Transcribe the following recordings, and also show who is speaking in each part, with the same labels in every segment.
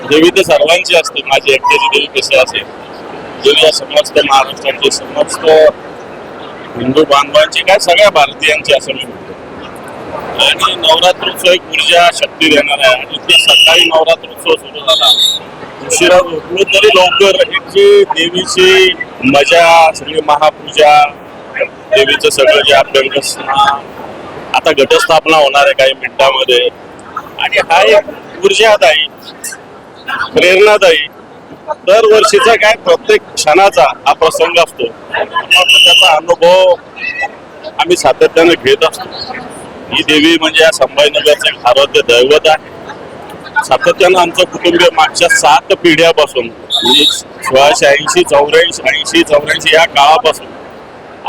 Speaker 1: देवी तर सर्वांची असते, माझी एकट्याची देवी कशी असेल. देवी या समस्त महाराष्ट्राची, समस्त हिंदू बांधवांची, काय सगळ्या भारतीयांची असं मी म्हणतो. आणि नवरात्रोत्सव एक ऊर्जा शक्ती देणार आहे. आणि ते सकाळी नवरात्रोत्सव सुरू झाला, उशिरा झोपलो तरी लवकर एक जी देवीची मजा, सगळी महापूजा, देवीचं सगळं जे अभ्यंगस्नान, आता घटस्थापना होणार आहे काही मिनिटांमध्ये. आणि हा एक ऊर्जादायी, प्रेरणादायी, दरवर्षीचा काय प्रत्येक क्षणाचा हा प्रसंग असतो. त्याचा अनुभव आम्ही सातत्याने घेत असतो. ही देवी म्हणजे या संभाजीनगरचं एक आराध्य दैवत आहे. सातत्यानं आमचं कुटुंबीय मागच्या 7 पिढ्यापासून, म्हणजे 1680, 84 या काळापासून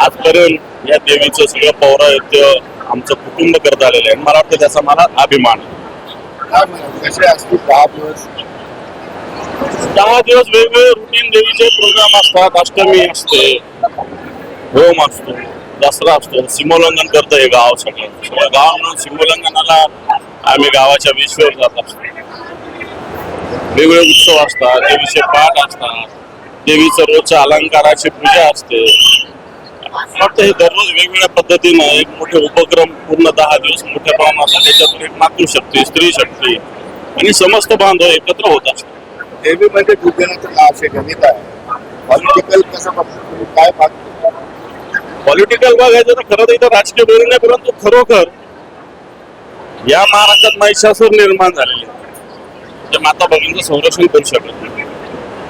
Speaker 1: आजपर्यंत या देवीचं सगळं पौराहित्य आमचं कुटुंब करत आलेलं आहे. मला वाटतं त्याचा मला अभिमान आहे.
Speaker 2: कसे असतील 10 दिवस?
Speaker 1: 10 दिवस वेगवेगळे रुटीन देवीचे प्रोग्राम असतात. अष्टमी असते, होम असतो, दसरा असतो, सीमोल्लंघन करतं हे गाव. सगळं गाव म्हणून सीमोल्लंघनाला आम्ही गावाच्या विश्वर जात असतो. वेगवेगळे उत्सव असतात, देवीचे पाठ असतात, देवीचं रोजच्या अलंकाराची पूजा असते. फक्त हे दररोज वेगवेगळ्या पद्धतीनं एक मोठे उपक्रम पूर्ण 10 दिवस मोठ्या प्रमाणात असतात. त्याच्यातून एक मातृशक्ती, स्त्री शक्ती आणि समस्त बांधव एकत्र होत असतात.
Speaker 2: देवी म्हणजे दुर्जनाचं नाव असे गणित आहे. पॉलिटिकल कसं बघतो, काय पाहतो?
Speaker 1: पॉलिटिकल बघायचं तर खरं तर इथं राजकीय बोलून नाही, परंतु खरोखर या महाराष्ट्रात महिषासूर निर्माण झालेले, जे माता भगिनीचं संरक्षण करू शकत नाही,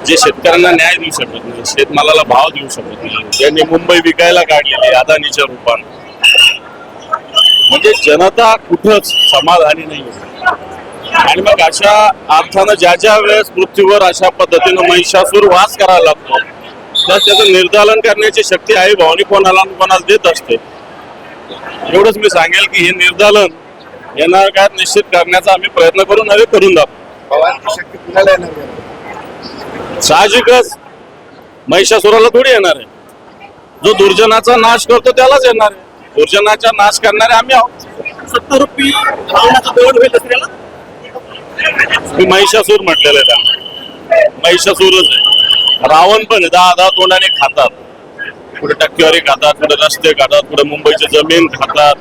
Speaker 1: जे शेतकऱ्यांना न्याय देऊ शकत नाही, शेतमालाला भाव देऊ शकत नाही, ज्यांनी मुंबई विकायला काढलेली अदानीच्या रूपाने, म्हणजे जनता कुठंच समाधानी नाही. आणि मग अशा अर्थानं ज्या वेळेस पृथ्वीवर अशा पद्धतीनं महिषासूर वास करायला लागतो, तर त्याचं निर्दालन करण्याची शक्ती आई भवानी कोणाला देत असते. एवढंच मी सांगेल की हे निर्दालन येणाऱ्या काळात निश्चित करण्याचा आम्ही प्रयत्न करून दाखवू.
Speaker 2: भवानीची शक्ती कुणाला येणार आहे?
Speaker 1: साहजिकच महिषासुराला थोडी येणार आहे. जो दुर्जनाचा नाश करतो त्यालाच येणार आहे. दुर्जनाचा नाश करणारे आम्ही आहोत.
Speaker 3: 70 रुपये रावणाचं दगड होईल दसऱ्याला.
Speaker 1: मी महिषासूर म्हटलेलं आहे त्याला. महिषासूरच आहे. रावण पण 10 तोंडाने खातात. कुठे टक्केवारी खातात, कुठे रस्ते खातात, कुठे मुंबईची जमीन खातात.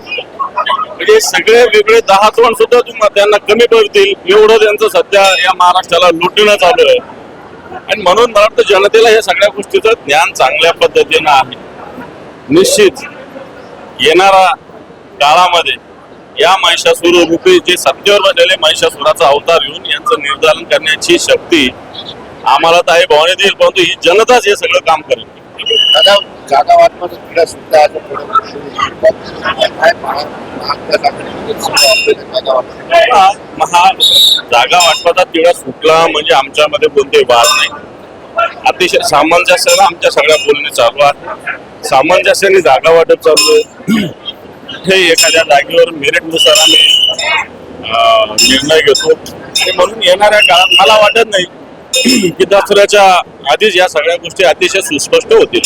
Speaker 1: म्हणजे सगळे वेगळे 10 तोंड सुद्धा तुम्हाला त्यांना कमी पडतील एवढं त्यांचं सध्या या महाराष्ट्राला लुटणं चालू आहे. आणि म्हणून मला वाटतं जनतेला या सगळ्या गोष्टीचं ज्ञान चांगल्या पद्धतीनं आहे. निश्चित येणाऱ्या काळामध्ये या महिषासूर रूपी जे सत्तेवर बसलेले महिषासुराचा अवतार येऊन यांचं निर्दालन करण्याची शक्ती आम्हाला तर आई भवानी देईल, परंतु ही जनताच हे सगळं काम करेल.
Speaker 2: जागा वाटपाचा क्रीडा सुद्धा
Speaker 1: जागा वाटपाचा तिढा सुटला म्हणजे आमच्यामध्ये कोणतेही वाद नाही. अतिशय सामंजस्यानं आमच्या सगळ्या बोलणी चालू आहे. सामंजस्याने जागा वाटप चालू आहे. इथे एखाद्या जागेवर मेरिटनुसार आम्ही निर्णय घेतो. म्हणून येणाऱ्या काळात मला वाटत नाही की दसऱ्याच्या आधीच या सगळ्या गोष्टी अतिशय सुस्पष्ट होतील.